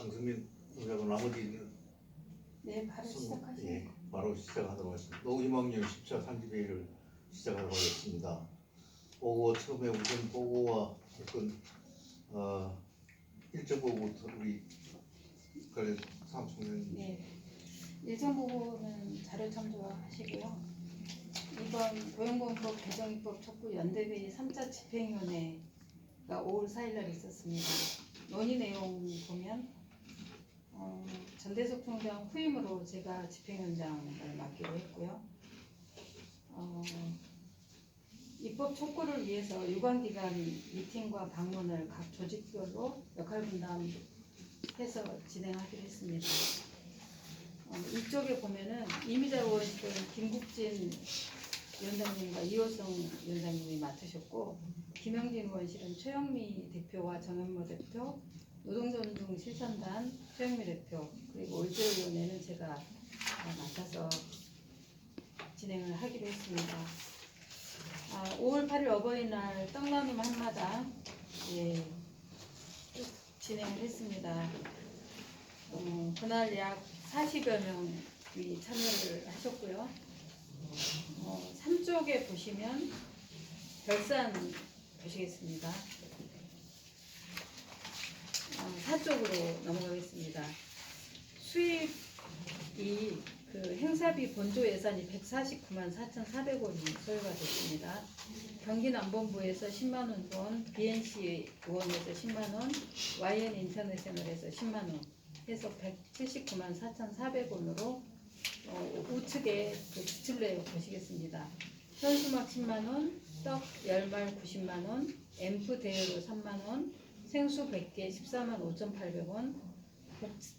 강승민 의사고 나머지 네, 바로 시작하시죠. 예, 바로 시작하도록 하겠습니다. 노희망령 10차 산지회의를 시작하도록 하겠습니다. 보고 처음에 우선 보고와 어떤 일정 보고부터 우리 관련 사무총장님. 네, 일정 보고는 자료 참조하시고요. 이번 고용보험법 개정입법 촉구 연대회의 3차 집행위원회가 5월 4일날 있었습니다. 논의 내용 보면 전대석 총장 후임으로 제가 집행위원장을 맡기로 했고요. 입법 촉구를 위해서 유관기관 미팅과 방문을 각 조직별로 역할 분담해서 진행하기로 했습니다. 이쪽에 보면은 이미자 의원실은 김국진 위원장님과 이호성 위원장님이 맡으셨고, 김영진 의원실은 최영미 대표와 정현모 대표, 노동존중 실천단 최영미 대표, 그리고 올제위원회는 제가 맡아서 진행을 하기로 했습니다. 5월 8일 어버이날 떡나눔 한마당 쭉 진행을 했습니다. 그날 약 40여 명이 참여를 하셨고요. 3쪽에 보시면 별산 보시겠습니다. 4쪽으로 넘어가겠습니다. 수입이 행사비 본조 예산이 149만 4,400원이 소요가 됐습니다. 경기남본부에서 10만원 돈, BNC 의원에서 10만원, YN 인터내셔널에서 10만원 해서 179만 4,400원으로 우측에 지출 내용 보시겠습니다. 현수막 10만원, 떡 10말 90만원, 앰프 대여료 3만원, 생수 100개 14만 5,800원,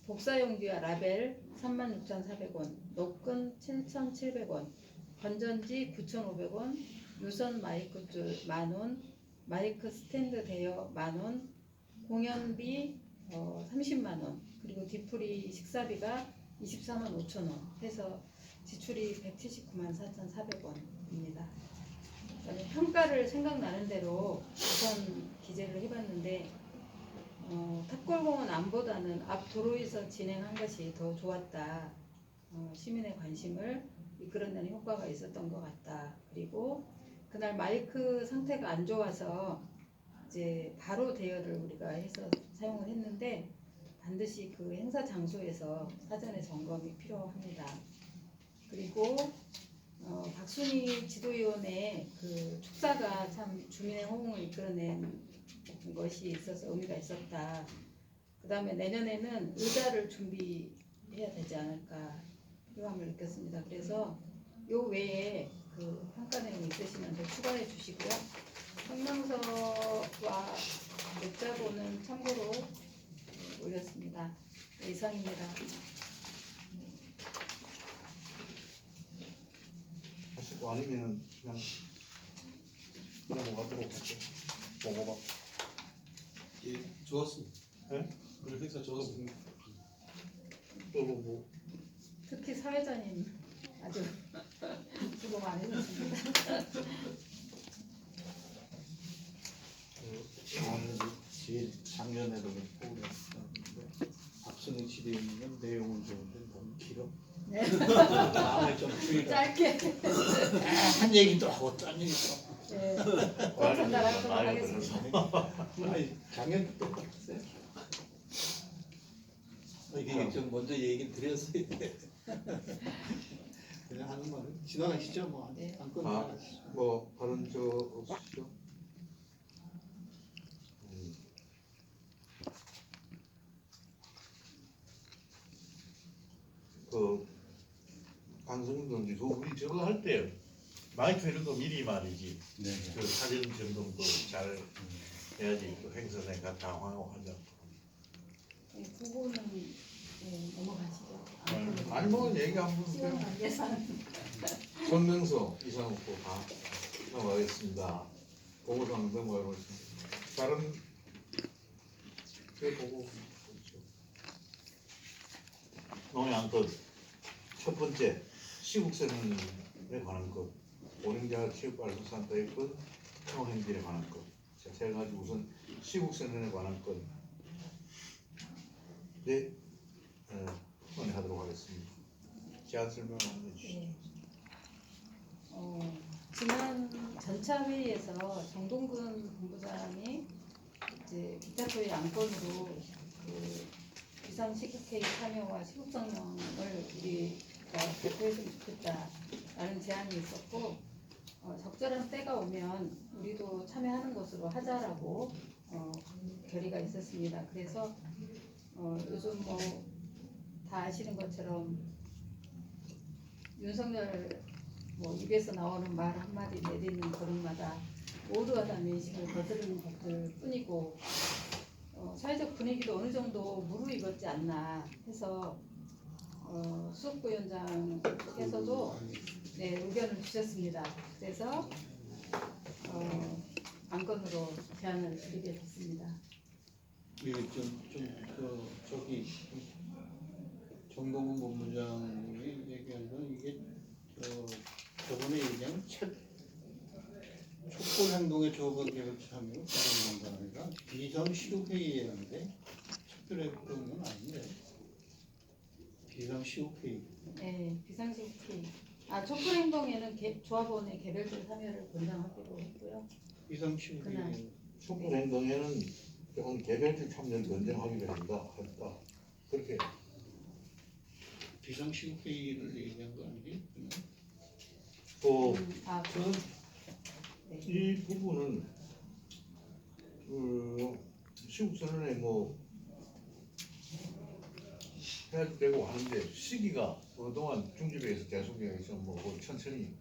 복사용기와 라벨 36,400원, 녹근 7,700원, 건전지 9,500원, 유선 마이크 줄 만원, 마이크 스탠드 대여 만원, 공연비 30만원, 그리고 뒤풀이 식사비가 24만 5천원 해서 지출이 179만 4,400원입니다. 평가를 생각나는 대로 우선 기재를 해봤는데 탑골공원 안보다는 앞 도로에서 진행한 것이 더 좋았다. 시민의 관심을 이끌어내는 효과가 있었던 것 같다. 그리고 그날 마이크 상태가 안 좋아서 이제 바로 대여를 우리가 해서 사용을 했는데 반드시 그 행사 장소에서 사전에 점검이 필요합니다. 그리고 박순희 지도위원의 그 축사가 참 주민의 호응을 이끌어낸 것이 있어서 의미가 있었다. 그 다음에 내년에는 의자를 준비해야 되지 않을까 필요함을 느꼈습니다. 그래서 요 외에 그 평가 내용이 있으시면 더 추가해 주시고요. 성명서와 맥자본은 참고로 올렸습니다. 이상입니다. 하시고 아니면 그냥 넘어가도록 할게요. 보고가. 예, 좋았습니다. 네? 오늘 행사 좋았습니다. 또 뭐 특히 사회자님 아주 수고 많이 했습니다. 작년에도 포기했었는데 박순희 지대위는 내용은 좋은데 너무 길어. 네. 다음에 좀 줄이라. 짧게. 한 얘기도 하고 딴 얘기도 하고. 네. 꼭 전달하도록 하겠습니다. 아니 작년 똑같았어요. 이게 좀 먼저 얘기 드렸어야 돼. 그냥 하는 말은 지나가시죠 뭐. 네. 안 끝나가시죠. 뭐 다른 저 없으시죠? 그 강성민 동지, 우리 저거 할 때 마이크 이런 거 미리 말이지. 네. 그 사진 점검도 잘 해야지. 그 행사장가 당황하고 하지 않고. 네, 그거는 넘어가시죠. 아니 뭐 얘기 한번 시간 관계상. 성명서 이상 없고 다 넘어가겠습니다. 보고서는 넘어가겠습니다. 다른 그 보고 농양껏 첫 번째 시국선언에 관한 것, 운행자 취업발전센터의 것, 통행질에 관한 것. 자, 세 가지 우선 시국선언에 관한 것. 네, 헌의하도록 하겠습니다. 제안 설명 한번 해주시죠. 네. 지난 전차 회의에서 정동근 본부장이 이제 기타 소의 안건으로 그 비상시국회의 참여와 시국성명을 우리가 발표했으면 좋겠다라는 제안이 있었고 적절한 때가 오면 우리도 참여하는 것으로 하자라고 결의가 있었습니다. 그래서 요즘 뭐 다 아시는 것처럼 윤석열 뭐 입에서 나오는 말 한마디 내딛는 걸음마다 모두가 다 민심을 거스르는 것들 뿐이고 사회적 분위기도 어느 정도 무르익었지 않나 해서 수석부위원장께서도 네, 의견을 주셨습니다. 그래서 안건으로 제안을 드리게 됐습니다. 이게 저기 정동훈 본부장이 얘기한 건 이게 저번에 얘기한 촛불 행동의 조건 계획 참여 아니라 비상시국회의였는데 촛불행동은 아닌데 비상시국회의. 네, 비상시국회의. 촛불행동에는 조합원의 개별적 참여를 권장하기로 했고요. 비상시국회의. 촛불 행동에는 조금 개별적 참여를 권장하기로 했다. 그렇게 비상시국회의를 얘기한 거 아니지? 네. 이 부분은 시국선언에 뭐 해야도 되고 하는데 시기가 그동안 중집에서 계속해서 뭐 천천히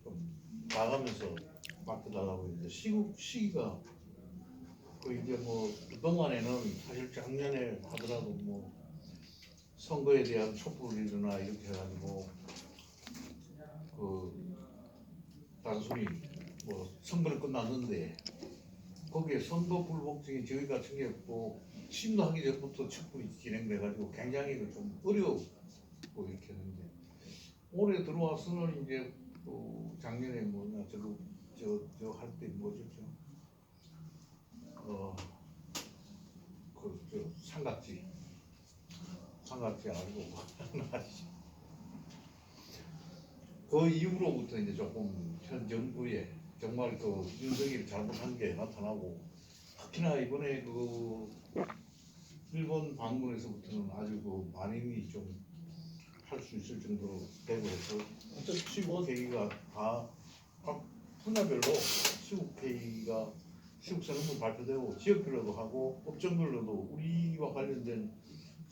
좀 나가면서 맡겨달라고 했는데 시기가 이제 뭐 그동안에는 사실 작년에 하더라도 뭐 선거에 대한 촛불이나 이렇게 해가지고 단순히 뭐 선거는 끝났는데 거기에 선거 불복종이 저희가 챙겼고 취임하기 전부터 촛불이 진행돼가지고 굉장히 좀 어려웠고 이렇게 했는데 올해 들어와서는 이제 작년에 뭐냐 저 할 때 뭐죠 삼각지 아니고 그 이후로부터 이제 조금 현 정부에 정말 윤석열이 잘못한 게 나타나고 특히나 이번에 일본 방문에서부터는 아주 만인이 좀 할 수 있을 정도로 되고 해서 시국 회의가 다 분야별로 시국 회의가 시국선언문 발표되고 지역별로도 하고 업종별로도 우리와 관련된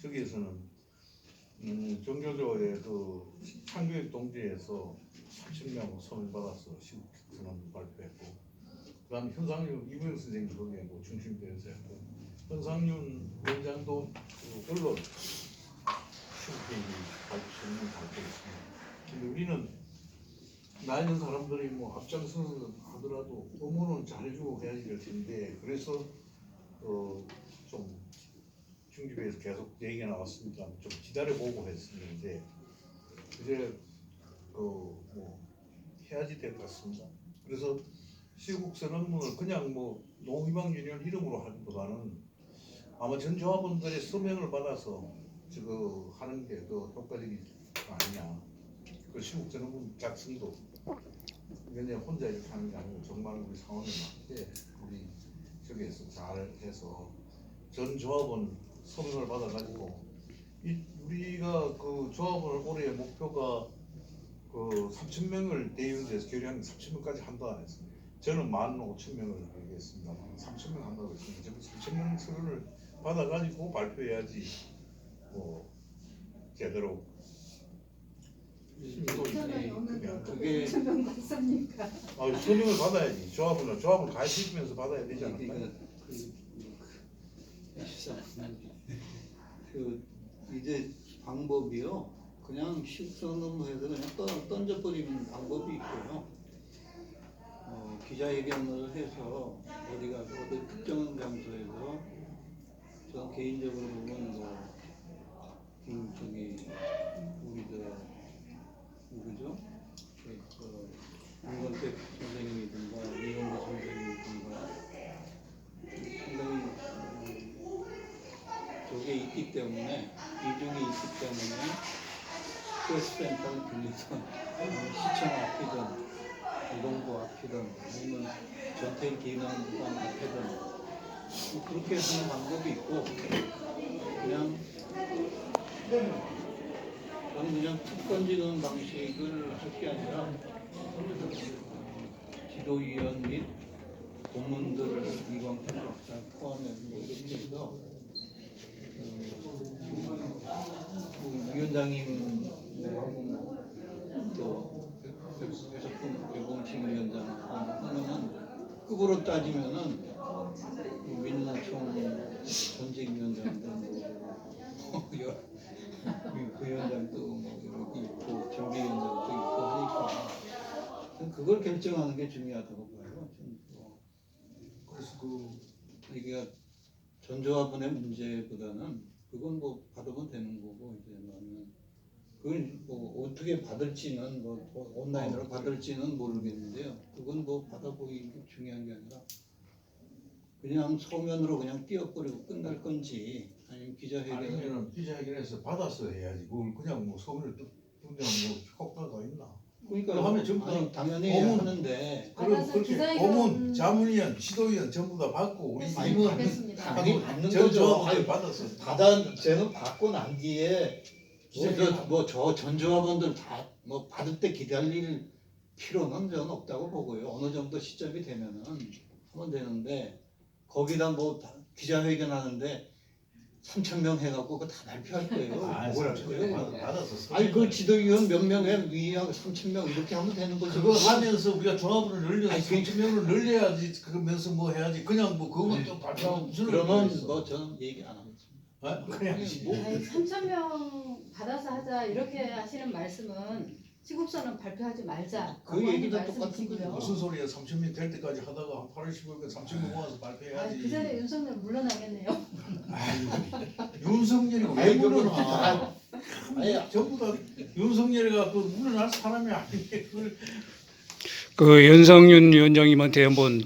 저기에서는 정교조의 창교육 동지에서 3,000명 선을 받아서 시국선언문 발표했고 그다음 현상윤 이부영 선생님도 거기에 중심되어서 했고 현상윤 원장도 언론 시국회의 선언문 발표했습니다. 근데 우리는 나이 든 사람들이 뭐 앞장서서 하더라도 업무는 잘해주고 해야지 될 텐데 그래서 좀 중집에서 계속 얘기가 나왔으니까 좀 기다려보고 했었는데 이제 뭐 해야지 될 것 같습니다. 그래서 시국선언문을 그냥 뭐 노희망유년 이름으로 하기보다는 아마 전 조합원들의 서명을 받아서 하는 게 더 효과적이지 않냐. 그 시국선언문 작성도 그냥 혼자 이렇게 하는 게 아니고 정말 우리 상황에 맞게 우리 저기에서 잘 해서 전 조합원 서명을 받아가지고 우리가 조합원 올해 목표가 3,000명을 대의원에서 결의한 3,000명까지 한다 했습니다. 저는 15,000명을 얘기했습니다. 3,000명 한다고 했습니다. 지금 3,000명 서류를 받아가지고 발표해야지 뭐 제대로 그게 수명 받습니까? 서명을 받아야지. 조합은 가입시키면서 받아야 되지 않을까? 이제 방법이요. 그냥 시국선언문에서 그냥 던져버리는 방법이 있고요. 기자회견을 해서 어디 특정한 장소에서 저 개인적으로 보면 우리 누구죠? 윤건택 선생님이든가 이현주 선생님이든가 상당히 저기 게 있기 때문에 이중이 있기 때문에 프레스센터를 빌리던 시청 앞이든 유동부 앞이든 아니면 전태기능관 앞이든 뭐 그렇게 하는 방법이 있고 그냥 저는 그냥 툭 던지는 방식을 할 게 아니라 지도위원 및 고문들을 이광택 박사 포함해서 이렇게 해서 위원장님하고 또 배석훈 배봉식 위원장 하면은 급으로 따지면은 민노총 전직위원장도 부위원장도 뭐 여기 있고 정비위원장도 있고 하니까 그걸 결정하는 게 중요하다고 봐요. 그래서 이게 전조합원의 문제보다는 그건 뭐 받으면 되는 거고 이제 나는 그걸 뭐 어떻게 받을지는 뭐 온라인으로 받을지는 모르겠는데요. 그건 뭐 받아보기 중요한 게 아니라 그냥 소면으로 그냥 띄어버리고 끝날 건지 아니면 기자회견을 아니면 기자회견에서 받아서 해야지. 그걸 그냥 뭐 서울을 뜯으면 뭐 효과가 있나? 그러니까 하면 전부 다 아니, 당연히 고문. 하는데 그럼 받아서 그렇게 기자회견- 고문, 자문위원, 지도위원 전부 다 받고 우리 했습니다. 임원 하겠습니다. 아니 받는 거죠. 전조합을 받아서 저는 받고 난 뒤에 저 전조합원들 다 뭐 받을 때 기다릴 필요는 저는 없다고 보고요. 어느 정도 시점이 되면은 하면 되는데 거기다 뭐 기자회견 하는데 3,000명 해갖고 그거 다 발표할 거예요. 뭘 할 거예요? 받아서 아니 그 지도위원 몇 명에 위하고 3,000명 이렇게 하면 되는 거죠. 그거 하면서 우리가 조합을 늘려서 아니, 3,000명을 늘려야지. 그러면서 뭐 해야지. 그냥 뭐 그것만 또 발표하면 무슨 의미가 그러면 있어. 뭐 저는 얘기 안 하겠습니다. 아, 그냥 뭐 아니 3,000명 받아서 하자 이렇게 하시는 말씀은 시국선언 발표하지 말자. 그 얘기도 똑같은 거죠. 무슨 소리야? 3,000명 될 때까지 하다가 한 8월 15일에 3,000명 모아서 발표해야지. 그 전에 윤석열 물러나겠네요. 윤석열이 왜 아니, 그건 물러나? 다- 아니, 전부 다 윤석열이가 그 물러날 사람이 아닌데 그걸 그 연상윤 위원장님한테 한번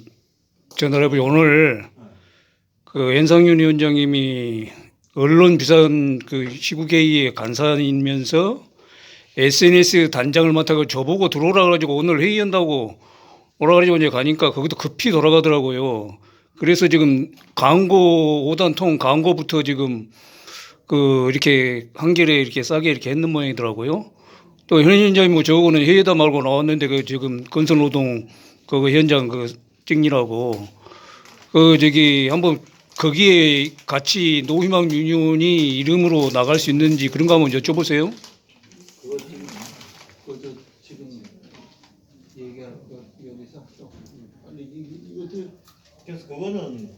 전화를 해보죠. 오늘 그 연상윤 위원장님이 언론 비선 그 시국회의의 간사이면서 SNS 단장을 맡아서 저보고 들어오라 그래가지고 오늘 회의한다고 오라 그래가지고 이제 가니까 거기도 급히 돌아가더라고요. 그래서 지금 광고 5단통 광고부터 지금 그 이렇게 한겨레 이렇게 싸게 이렇게 했는 모양이더라고요. 또 현 위원장님 뭐 저거는 회의다 말고 나왔는데 그 지금 건설노동 그 현장 그 찍느라고 그 저기 한번 거기에 같이 노희망 유니온이 이름으로 나갈 수 있는지 그런 거 한번 여쭤보세요. 그거 지금 얘기할 거 여기서 또 빨리 이것도 그래서 그거는